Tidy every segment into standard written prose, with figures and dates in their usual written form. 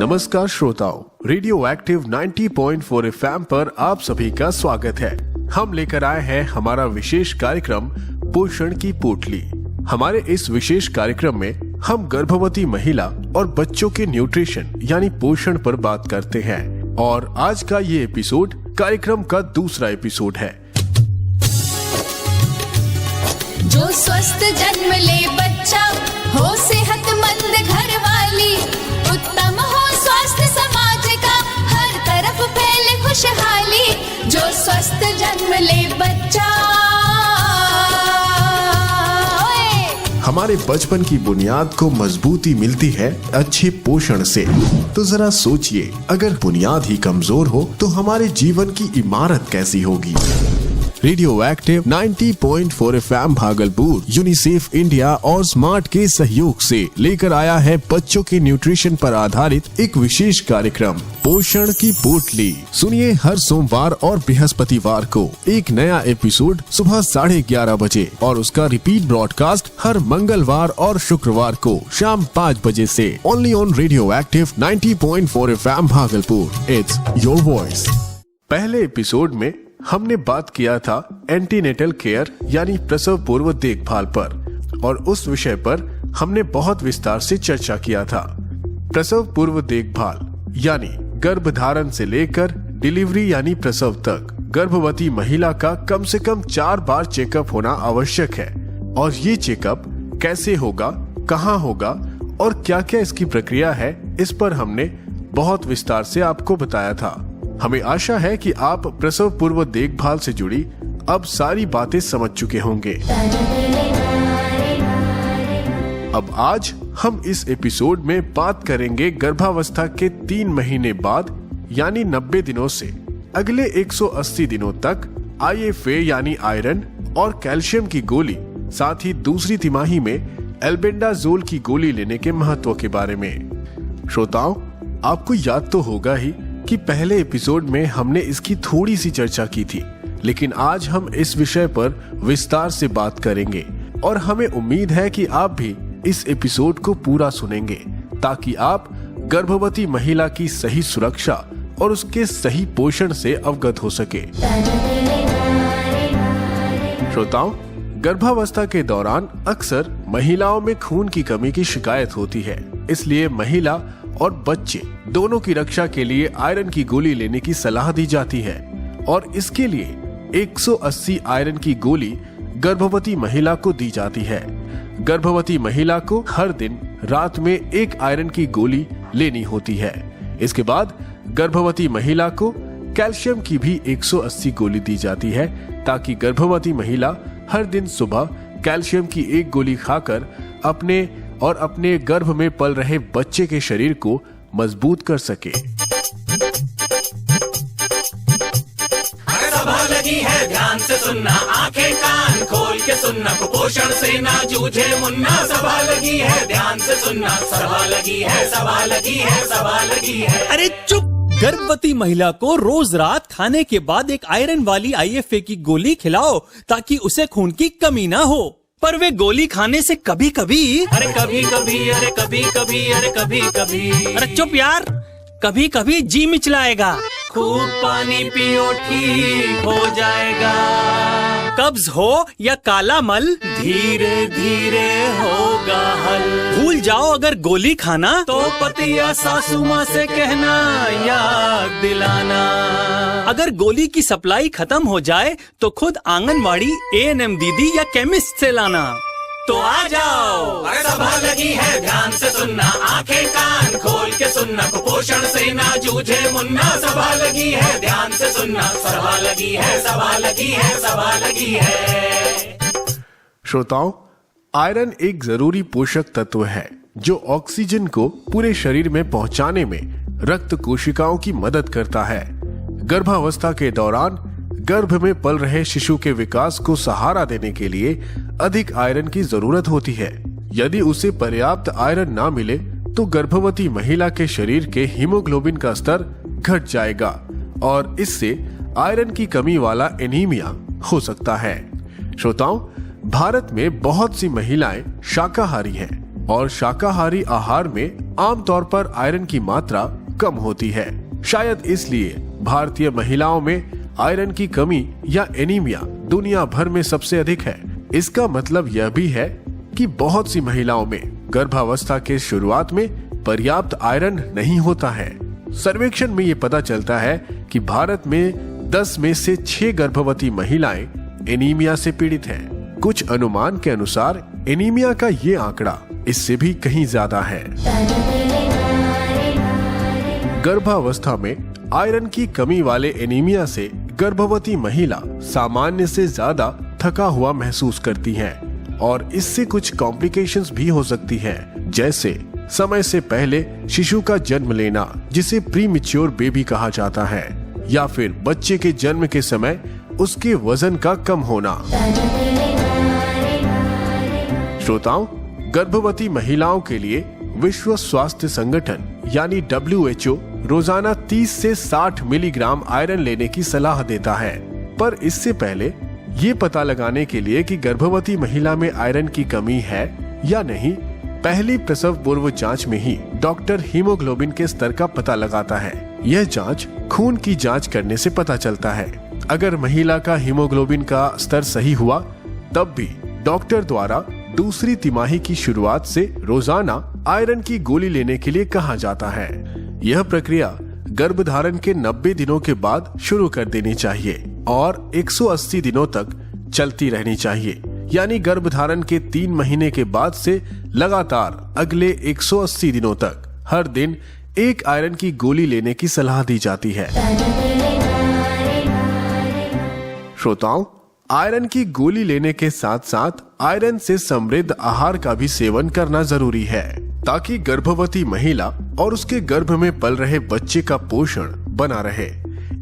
नमस्कार श्रोताओं, radio active 90.4 FM पर आप सभी का स्वागत है। हम लेकर आए हैं हमारा विशेष कार्यक्रम पोषण की पोटली। हमारे इस विशेष कार्यक्रम में हम गर्भवती महिला और बच्चों के न्यूट्रिशन यानी पोषण पर बात करते हैं और आज का ये एपिसोड कार्यक्रम का दूसरा एपिसोड है। जो स्वस्थ जन्म ले बच्चा हो सेहतमंद घर वाली, उत्तम हो स्वास्थ्य समाज का, हर तरफ फैले खुशहाली। जो स्वस्थ जन्म ले बच्चा। हमारे बचपन की बुनियाद को मजबूती मिलती है अच्छे पोषण से। तो जरा सोचिए, अगर बुनियाद ही कमजोर हो तो हमारे जीवन की इमारत कैसी होगी। Radio active 90.4 FM Bhagalpur, UNICEF India और स्मार्ट के सहयोग से लेकर आया है बच्चों के न्यूट्रिशन पर आधारित एक विशेष कार्यक्रम पोषण की पोटली। सुनिए हर सोमवार और बृहस्पतिवार को एक नया एपिसोड सुबह 11:30 बजे और उसका रिपीट ब्रॉडकास्ट हर मंगलवार और शुक्रवार को शाम 5 बजे से only on radio active 90.4 FM Bhagalpur. It's your voice. पहले एपिसोड में हमने बात किया था एंटीनेटल केयर यानी प्रसव पूर्व देखभाल पर और उस विषय पर हमने बहुत विस्तार से चर्चा किया था। प्रसव पूर्व देखभाल यानी गर्भधारण से लेकर डिलीवरी यानी प्रसव तक गर्भवती महिला का कम से कम 4 बार चेकअप होना आवश्यक है। और ये चेकअप कैसे होगा, कहाँ होगा और क्या क्या इसकी प्रक्रिया है, इस पर हमने बहुत विस्तार से आपको बताया था। हमें आशा है कि आप प्रसव पूर्व देखभाल से जुड़ी अब सारी बातें समझ चुके होंगे। अब आज हम इस एपिसोड में बात करेंगे गर्भावस्था के 3 महीने बाद यानी 90 दिनों से अगले 180 दिनों तक IFA यानी आयरन और कैल्शियम की गोली, साथ ही दूसरी तिमाही में एल्बेंडाजोल की गोली लेने के महत्व के बारे में। श्रोताओं, आपको याद तो होगा ही कि पहले एपिसोड में हमने इसकी थोड़ी सी चर्चा की थी, लेकिन आज हम इस विषय पर विस्तार से बात करेंगे और हमें उम्मीद है कि आप भी इस एपिसोड को पूरा सुनेंगे ताकि आप गर्भवती महिला की सही सुरक्षा और उसके सही पोषण से अवगत हो सके। श्रोताओं, गर्भावस्था के दौरान अक्सर महिलाओं में खून की कमी की शिकायत होती है, इसलिए महिला और बच्चे दोनों की रक्षा के लिए आयरन की गोली लेने की सलाह दी जाती है और इसके लिए 180 आयरन की गोली गर्भवती महिला को दी जाती है। गर्भवती महिला को हर दिन रात में 1 आयरन की गोली लेनी होती है। इसके बाद गर्भवती महिला को कैल्शियम की भी 180 गोली दी जाती है ताकि गर्भवती महिला हर दिन सुबह कैल्शियम की 1 गोली खाकर अपने गर्भ में पल रहे बच्चे के शरीर को मजबूत कर सके। सभा लगी है, ध्यान से सुनना, आंखें कान खोल के सुनना, कुपोषण से ना जूझे मुन्ना। सभा लगी है, ध्यान से सुनना, सभा लगी है, सभा लगी है, सभा लगी है। अरे चुप! गर्भवती महिला को रोज रात खाने के बाद एक आयरन वाली IFA की गोली खिलाओ ताकि उसे खून की कमी ना हो। पर वे गोली खाने से कभी कभी अरे कभी कभी, अरे कभी कभी, अरे कभी कभी, अरे चुप यार, कभी कभी जी मिचलाएगा। खूब पानी पियो, ठीक हो जाएगा। कब्ज हो या काला मल, धीरे धीरे होगा हल। भूल जाओ अगर गोली खाना तो पति या सासू माँ से कहना, याद दिलाना। अगर गोली की सप्लाई खत्म हो जाए तो खुद आंगनवाड़ी ANM दीदी या केमिस्ट से लाना। तो आ जाओ, सभा लगी है, ध्यान से सुनना, आंखें कान खोल के सुनना, कुपोषण से ना जूझे मुन्ना। सभा लगी है, ध्यान से सुनना, सभा लगी है, सभा लगी है, सभा लगी है। श्रोताओं, आयरन एक जरूरी पोषक तत्व है जो ऑक्सीजन को पूरे शरीर में पहुंचाने में रक्त कोशिकाओं की मदद करता है। गर्भावस्था के दौरान गर्भ में पल रहे शिशु के विकास को सहारा देने के लिए अधिक आयरन की जरूरत होती है। यदि उसे पर्याप्त आयरन ना मिले तो गर्भवती महिला के शरीर के हीमोग्लोबिन का स्तर घट जाएगा और इससे आयरन की कमी वाला एनीमिया हो सकता है। श्रोताओं, भारत में बहुत सी महिलाएं शाकाहारी हैं, और शाकाहारी आहार में आमतौर पर आयरन की मात्रा कम होती है। शायद इसलिए भारतीय महिलाओं में आयरन की कमी या एनीमिया दुनिया भर में सबसे अधिक है। इसका मतलब यह भी है कि बहुत सी महिलाओं में गर्भावस्था के शुरुआत में पर्याप्त आयरन नहीं होता है। सर्वेक्षण में ये पता चलता है कि भारत में 10 में से 6 गर्भवती महिलाएं एनीमिया से पीड़ित हैं। कुछ अनुमान के अनुसार एनीमिया का ये आंकड़ा इससे भी कहीं ज्यादा है। गर्भावस्था में आयरन की कमी वाले एनीमिया से गर्भवती महिला सामान्य से ज्यादा थका हुआ महसूस करती हैं और इससे कुछ कॉम्प्लिकेशंस भी हो सकती हैं, जैसे समय से पहले शिशु का जन्म लेना जिसे प्रीमेच्योर बेबी कहा जाता है, या फिर बच्चे के जन्म के समय उसके वजन का कम होना। श्रोताओं, गर्भवती महिलाओं के लिए विश्व स्वास्थ्य संगठन यानी WHO रोजाना 30 से 60 मिलीग्राम आयरन लेने की सलाह देता है। पर इससे पहले ये पता लगाने के लिए कि गर्भवती महिला में आयरन की कमी है या नहीं, पहली प्रसव पूर्व जांच में ही डॉक्टर हीमोग्लोबिन के स्तर का पता लगाता है। यह जांच खून की जांच करने से पता चलता है। अगर महिला का हीमोग्लोबिन का स्तर सही हुआ, तब भी डॉक्टर द्वारा दूसरी तिमाही की शुरुआत से रोजाना आयरन की गोली लेने के लिए कहा जाता है। यह प्रक्रिया गर्भधारण के 90 दिनों के बाद शुरू कर देनी चाहिए और 180 दिनों तक चलती रहनी चाहिए। यानी गर्भधारण के 3 महीने के बाद से लगातार अगले 180 दिनों तक हर दिन 1 आयरन की गोली लेने की सलाह दी जाती है। श्रोताओं, आयरन की गोली लेने के साथ साथ आयरन से समृद्ध आहार का भी सेवन करना जरूरी है, ताकि गर्भवती महिला और उसके गर्भ में पल रहे बच्चे का पोषण बना रहे।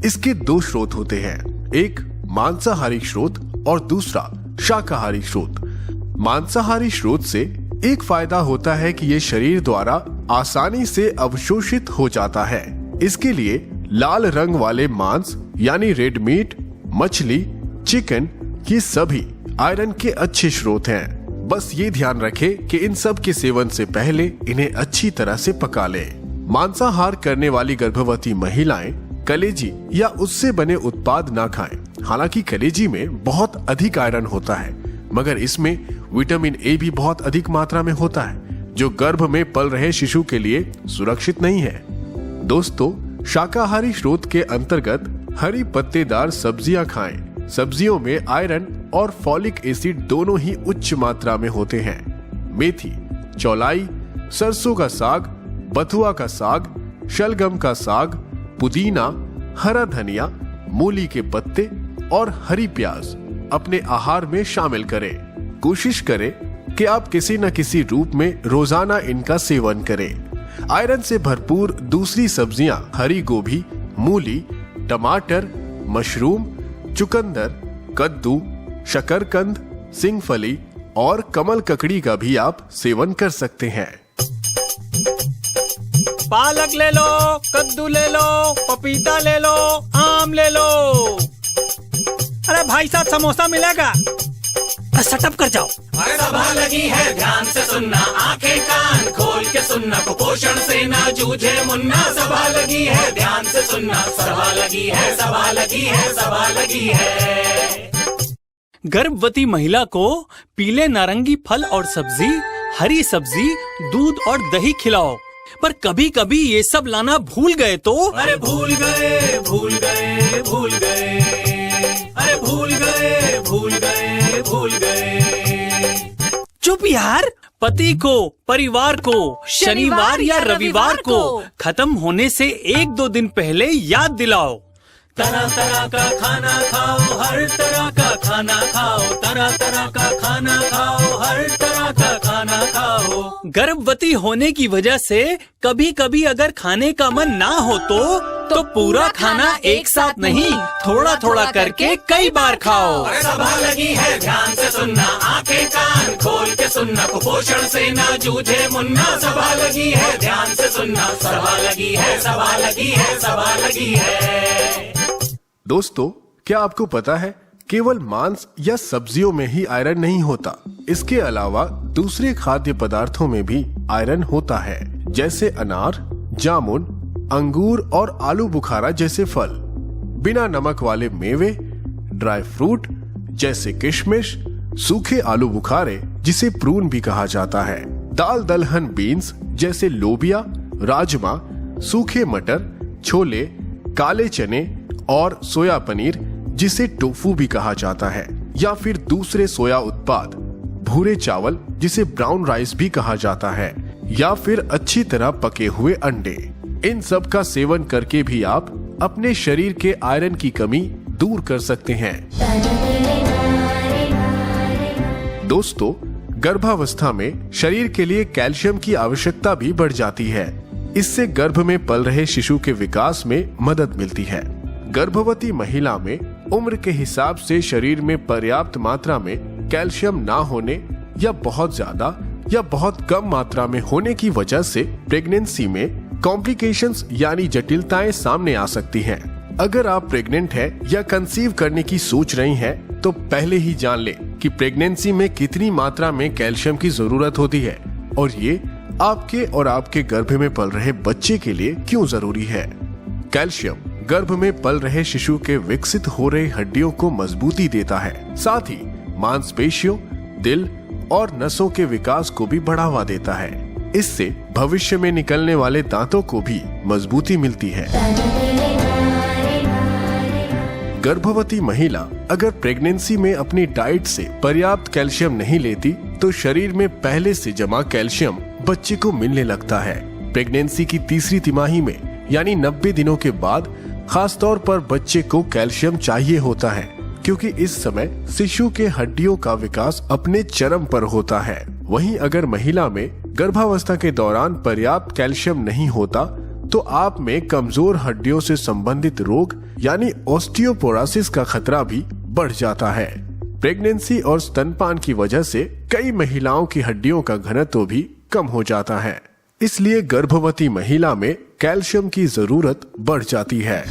इसके 2 स्रोत होते हैं, एक मांसाहारी स्रोत और दूसरा शाकाहारी स्रोत। मांसाहारी स्रोत से एक फायदा होता है कि ये शरीर द्वारा आसानी से अवशोषित हो जाता है। इसके लिए लाल रंग वाले मांस यानी रेड मीट, मछली, चिकन, ये सभी आयरन के अच्छे स्रोत हैं। बस ये ध्यान रखें कि इन सब के सेवन से पहले इन्हें अच्छी तरह से पका लें। मांसाहार करने वाली गर्भवती महिलाएं कलेजी या उससे बने उत्पाद ना खाएं। हालांकि कलेजी में बहुत अधिक आयरन होता है, मगर इसमें विटामिन ए भी बहुत अधिक मात्रा में होता है, जो गर्भ में पल रहे शिशु के लिए सुरक्षित नहीं है। दोस्तों, शाकाहारी स्रोत के अंतर्गत हरी पत्तेदार सब्जियां खाएं। सब्जियों में आयरन और फॉलिक एसिड दोनों ही उच्च मात्रा में होते हैं। मेथी, चौलाई, सरसों का साग, बथुआ का साग, शलगम का साग, पुदीना, हरा धनिया, मूली के पत्ते और हरी प्याज अपने आहार में शामिल करें। कोशिश करें कि आप किसी न किसी रूप में रोजाना इनका सेवन करें। आयरन से भरपूर दूसरी सब्जियां हरी गोभी, मूली, टमाटर, मशरूम, चुकंदर, कद्दू, शकरकंद, सिंगफली और कमल ककड़ी का भी आप सेवन कर सकते हैं। पालक ले लो, कद्दू ले लो, पपीता ले लो, आम ले लो। अरे भाई साहब, समोसा मिलेगा? सेटअप कर जाओ। अरे सभा लगी है, ध्यान से सुनना, आंखें कान खोल के सुनना, कुपोषण से ना जूझे मुन्ना। सभा लगी है, ध्यान से सुनना, सभा लगी है, सभा लगी है, सभा लगी है। गर्भवती महिला को पीले नारंगी फल और सब्जी, हरी सब्जी, दूध और दही खिलाओ। पर कभी कभी ये सब लाना भूल गए तो? अरे भूल गए, भूल गए, भूल गए, अरे भूल गए, भूल गए, भूल गए। चुप यार। पति को, परिवार को शनिवार या रविवार को खत्म होने से 1-2 दिन पहले याद दिलाओ। तरह तरह का खाना खाओ, हर तरह का खाना खाओ, तरह तरह का खाना खाओ, हर तरह का खाना खाओ। गर्भवती होने की वजह से कभी कभी अगर खाने का मन ना हो तो पूरा खाना एक साथ नहीं, थोड़ा थोड़ा करके कई बार खाओ। अरे सभा लगी है, ध्यान से सुनना, आंखें कान खोल के सुनना, कुपोषण से ना जूझे मुन्ना। सभा लगी है, ध्यान से सुनना, सभा लगी है, सभा लगी है, सभा लगी है। दोस्तों, क्या आपको पता है केवल मांस या सब्जियों में ही आयरन नहीं होता, इसके अलावा दूसरे खाद्य पदार्थों में भी आयरन होता है, जैसे अनार, जामुन, अंगूर और आलू बुखारा जैसे फल, बिना नमक वाले मेवे, ड्राई फ्रूट जैसे किशमिश, सूखे आलू बुखारे जिसे प्रून भी कहा जाता है, दाल दलहन बीन्स जैसे लोबिया, राजमा, सूखे मटर, छोले, काले चने और सोया पनीर जिसे टोफू भी कहा जाता है, या फिर दूसरे सोया उत्पाद, भूरे चावल जिसे ब्राउन राइस भी कहा जाता है, या फिर अच्छी तरह पके हुए अंडे। इन सब का सेवन करके भी आप अपने शरीर के आयरन की कमी दूर कर सकते हैं। दोस्तों, गर्भावस्था में शरीर के लिए कैल्शियम की आवश्यकता भी बढ़ जाती है। इससे गर्भ में पल रहे शिशु के विकास में मदद मिलती है। गर्भवती महिला में उम्र के हिसाब से शरीर में पर्याप्त मात्रा में कैल्शियम ना होने या बहुत ज्यादा या बहुत कम मात्रा में होने की वजह से प्रेगनेंसी में कॉम्प्लिकेशंस यानी जटिलताएं सामने आ सकती हैं। अगर आप प्रेग्नेंट हैं या कंसीव करने की सोच रही हैं, तो पहले ही जान लें कि प्रेगनेंसी में कितनी मात्रा में कैल्शियम की जरूरत होती है और ये आपके और आपके गर्भ में पल रहे बच्चे के लिए क्यों जरूरी है। कैल्शियम गर्भ में पल रहे शिशु के विकसित हो रही हड्डियों को मजबूती देता है, साथ ही मांसपेशियों, दिल और नसों के विकास को भी बढ़ावा देता है। इससे भविष्य में निकलने वाले दांतों को भी मजबूती मिलती है। गर्भवती महिला अगर प्रेगनेंसी में अपनी डाइट से पर्याप्त कैल्शियम नहीं लेती, तो शरीर में पहले से जमा कैल्शियम बच्चे को मिलने लगता है। प्रेगनेंसी की तीसरी तिमाही में यानी 90 दिनों के बाद खासतौर पर बच्चे को कैल्शियम चाहिए होता है, क्योंकि इस समय शिशु के हड्डियों का विकास अपने चरम पर होता है। वहीं अगर महिला में गर्भावस्था के दौरान पर्याप्त कैल्शियम नहीं होता, तो आप में कमजोर हड्डियों से संबंधित रोग यानी ऑस्टियोपोरोसिस का खतरा भी बढ़ जाता है। प्रेगनेंसी और स्तनपान की वजह से कई महिलाओं की हड्डियों का घनत्व भी कम हो जाता है, इसलिए गर्भवती महिला में कैल्शियम की जरूरत बढ़ जाती है।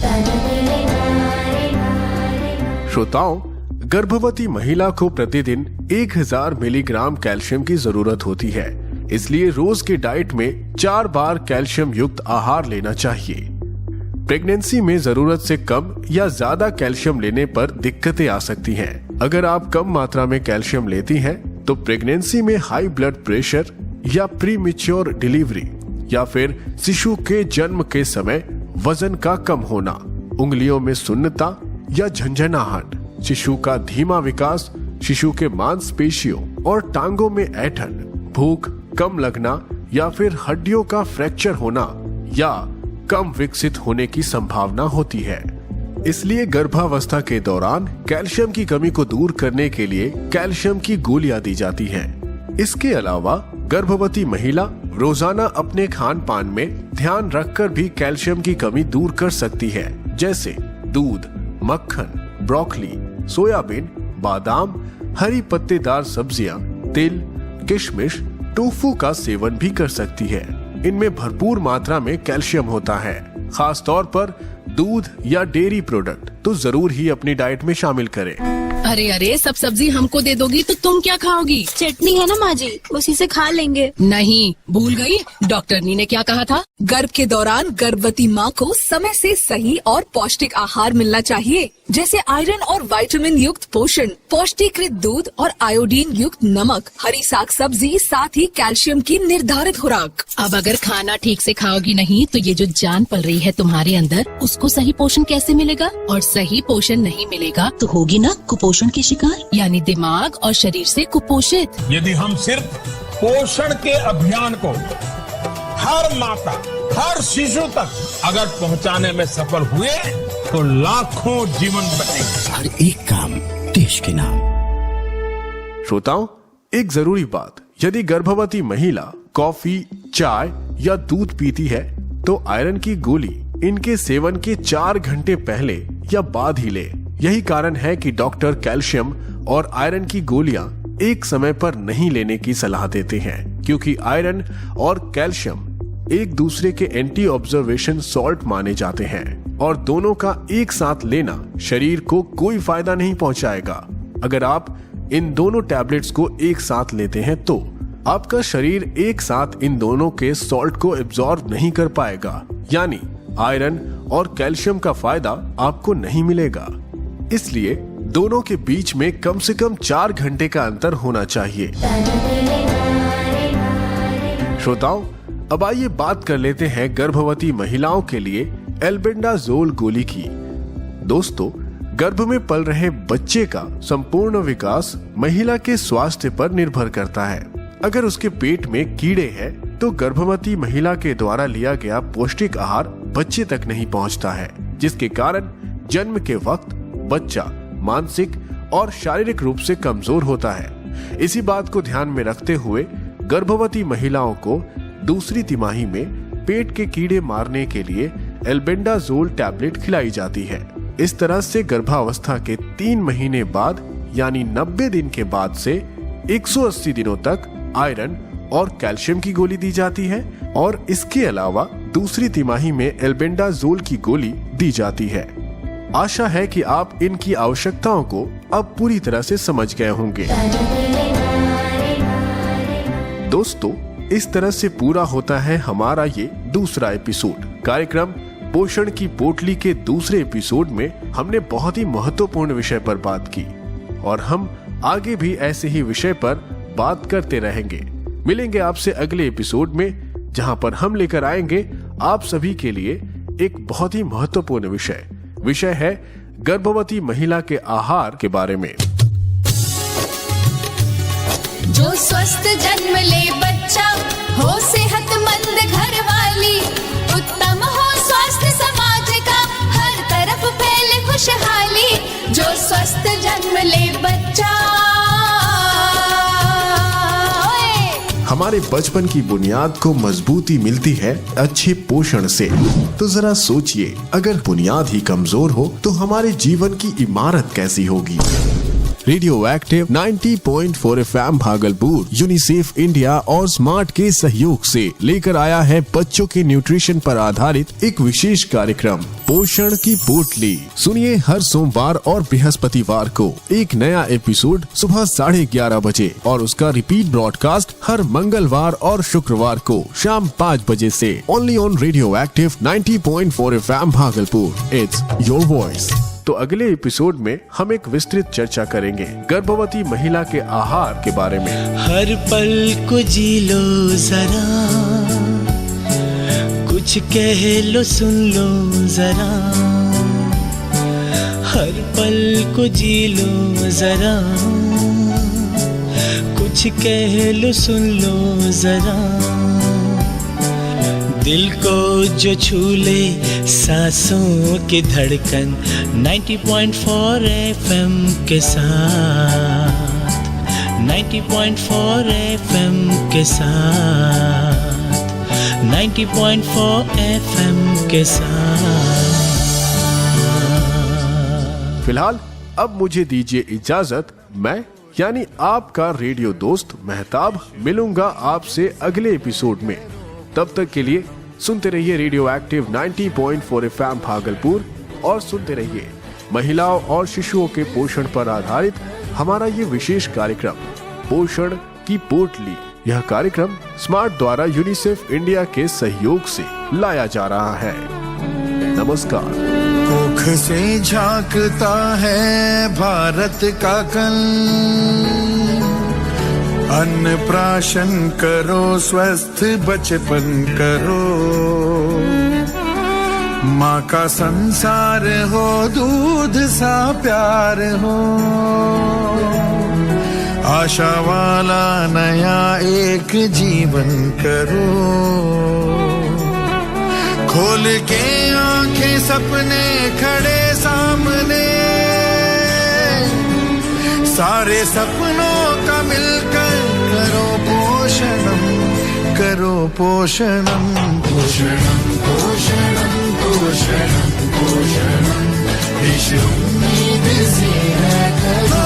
श्रोताओं, गर्भवती महिला को प्रतिदिन 1000 मिलीग्राम कैल्शियम की जरूरत होती है, इसलिए रोज की डाइट में 4 बार कैल्शियम युक्त आहार लेना चाहिए। प्रेगनेंसी में जरूरत से कम या ज्यादा कैल्शियम लेने पर दिक्कतें आ सकती हैं। अगर आप कम मात्रा में कैल्शियम लेती हैं, तो प्रेगनेंसी में हाई ब्लड प्रेशर या प्रीमेच्योर डिलीवरी या फिर शिशु के जन्म के समय वजन का कम होना, उंगलियों में सुन्नता या झंझनाहट, शिशु का धीमा विकास, शिशु के मांसपेशियों और टांगों में ऐंठन, भूख कम लगना या फिर हड्डियों का फ्रैक्चर होना या कम विकसित होने की संभावना होती है। इसलिए गर्भावस्था के दौरान कैल्शियम की कमी को दूर करने के लिए कैल्शियम की गोलियां दी जाती हैं। इसके अलावा गर्भवती महिला रोजाना अपने खान पान में ध्यान रखकर भी कैल्शियम की कमी दूर कर सकती है, जैसे दूध, मक्खन, ब्रोकली, सोयाबीन, बादाम, हरी पत्तेदार सब्जियां, तिल, किशमिश, टोफू का सेवन भी कर सकती है। इनमें भरपूर मात्रा में कैल्शियम होता है। खास तौर पर दूध या डेयरी प्रोडक्ट तो जरूर ही अपनी डाइट में शामिल करें। अरे अरे, सब सब्जी हमको दे दोगी तो तुम क्या खाओगी? चटनी है ना माँ जी, उसी से खा लेंगे। नहीं, भूल गई, डॉक्टरनी ने क्या कहा था? गर्भ के दौरान गर्भवती माँ को समय से सही और पौष्टिक आहार मिलना चाहिए, जैसे आयरन और विटामिन युक्त पोषण, पौष्टिकृत दूध और आयोडीन युक्त नमक, हरी साग सब्जी, साथ ही कैल्शियम की निर्धारित खुराक। अब अगर खाना ठीक से खाओगी नहीं, तो ये जो जान पल रही है तुम्हारे अंदर, उसको सही पोषण कैसे मिलेगा? और सही पोषण नहीं मिलेगा तो होगी ना कुपोषण की शिकार, यानी दिमाग और शरीर से कुपोषित। यदि हम सिर्फ पोषण के अभियान को हर माता, हर शिशु तक अगर पहुंचाने में सफल हुए, तो लाखों जीवन बचेंगे। हर एक काम देश के नाम। श्रोताओं, एक जरूरी बात, यदि गर्भवती महिला कॉफी, चाय या दूध पीती है, तो आयरन की गोली इनके सेवन के 4 घंटे पहले या बाद ही ले। यही कारण है कि डॉक्टर कैल्शियम और आयरन की गोलियां एक समय पर नहीं लेने की सलाह देते हैं, क्योंकि आयरन और कैल्शियम एक दूसरे के एंटी ऑब्जर्वेशन सॉल्ट माने जाते हैं और दोनों का एक साथ लेना शरीर को कोई फायदा नहीं पहुंचाएगा। अगर आप इन दोनों टैबलेट्स को एक साथ लेते हैं तो आपका शरीर एक साथ इन दोनों के सॉल्ट को एब्जॉर्ब नहीं कर पाएगा, यानी आयरन और कैल्शियम का फायदा आपको नहीं मिलेगा। इसलिए दोनों के बीच में कम से कम 4 घंटे का अंतर होना चाहिए। श्रोताओं, अब आइए बात कर लेते हैं गर्भवती महिलाओं के लिए एल्बेंडाजोल गोली की। दोस्तों, गर्भ में पल रहे बच्चे का संपूर्ण विकास महिला के स्वास्थ्य पर निर्भर करता है। अगर उसके पेट में कीड़े हैं, तो गर्भवती महिला के द्वारा लिया गया पौष्टिक आहार बच्चे तक नहीं पहुंचता है, जिसके कारण जन्म के वक्त बच्चा मानसिक और शारीरिक रूप से कमजोर होता है। इसी बात को ध्यान में रखते हुए गर्भवती महिलाओं को दूसरी तिमाही में पेट के कीड़े मारने के लिए एल्बेंडाजोल टैबलेट खिलाई जाती है। इस तरह से गर्भावस्था के 3 महीने बाद यानी 90 दिन के बाद से 180 दिनों तक आयरन और कैल्शियम की गोली दी जाती है और इसके अलावा दूसरी तिमाही में एल्बेंडाजोल की गोली दी जाती है। आशा है कि आप इनकी आवश्यकताओं को अब पूरी तरह से समझ गए होंगे। दोस्तों, इस तरह से पूरा होता है हमारा ये दूसरा एपिसोड। कार्यक्रम पोषण की पोटली के दूसरे एपिसोड में हमने बहुत ही महत्वपूर्ण विषय पर बात की और हम आगे भी ऐसे ही विषय पर बात करते रहेंगे। मिलेंगे आपसे अगले एपिसोड में, जहां पर हम लेकर आएंगे आप सभी के लिए एक बहुत ही महत्वपूर्ण विषय है गर्भवती महिला के आहार के बारे में। जो स्वस्थ जन्म ले बच्चा हो सेहतमंद घर वाली, उत्तम हो स्वास्थ्य समाज का, हर तरफ फैले खुशहाली। जो स्वस्थ जन्म ले बच्चा। हमारे बचपन की बुनियाद को मजबूती मिलती है अच्छे पोषण से। तो जरा सोचिए, अगर बुनियाद ही कमजोर हो तो हमारे जीवन की इमारत कैसी होगी। Radio active 90.4 FM Bhagalpur UNICEF India और स्मार्ट के सहयोग से लेकर आया है बच्चों के न्यूट्रिशन पर आधारित एक विशेष कार्यक्रम पोषण की पोटली। सुनिए हर सोमवार और बृहस्पतिवार को एक नया एपिसोड सुबह 11:30 बजे और उसका रिपीट ब्रॉडकास्ट हर मंगलवार और शुक्रवार को शाम 5 बजे से only on radio active 90.4 FM Bhagalpur. It's your voice. तो अगले एपिसोड में हम एक विस्तृत चर्चा करेंगे गर्भवती महिला के आहार के बारे में। हर पल को जी लो जरा, कुछ कह लो सुन लो जरा, हर पल को जी लो जरा, कुछ कह लो सुन लो जरा, दिल को जो छू ले सांसों की धड़कन 90.4 FM के साथ, 90.4 FM के साथ, 90.4 FM के साथ। फिलहाल अब मुझे दीजिए इजाजत। मैं यानी आपका रेडियो दोस्त मेहताब मिलूंगा आपसे अगले एपिसोड में। तब तक के लिए सुनते रहिए रेडियो एक्टिव 90.4 FM भागलपुर और सुनते रहिए महिलाओं और शिशुओं के पोषण पर आधारित हमारा ये विशेष कार्यक्रम पोषण की पोटली। यह कार्यक्रम स्मार्ट द्वारा यूनिसेफ इंडिया के सहयोग से लाया जा रहा है। नमस्कार। मुख से झांकता है भारत का कल, अन्न प्राशन करो स्वस्थ बचपन करो, माँ का संसार हो दूध सा प्यार हो, आशा वाला नया एक जीवन करो, खोल के आंखें सपने खड़े सामने, सारे सपनों का मिलकर करो पोषणम, करो पोषणम, पोषणम पोषणम पोषणम पोषणम, विश्व उम्मीद से है करो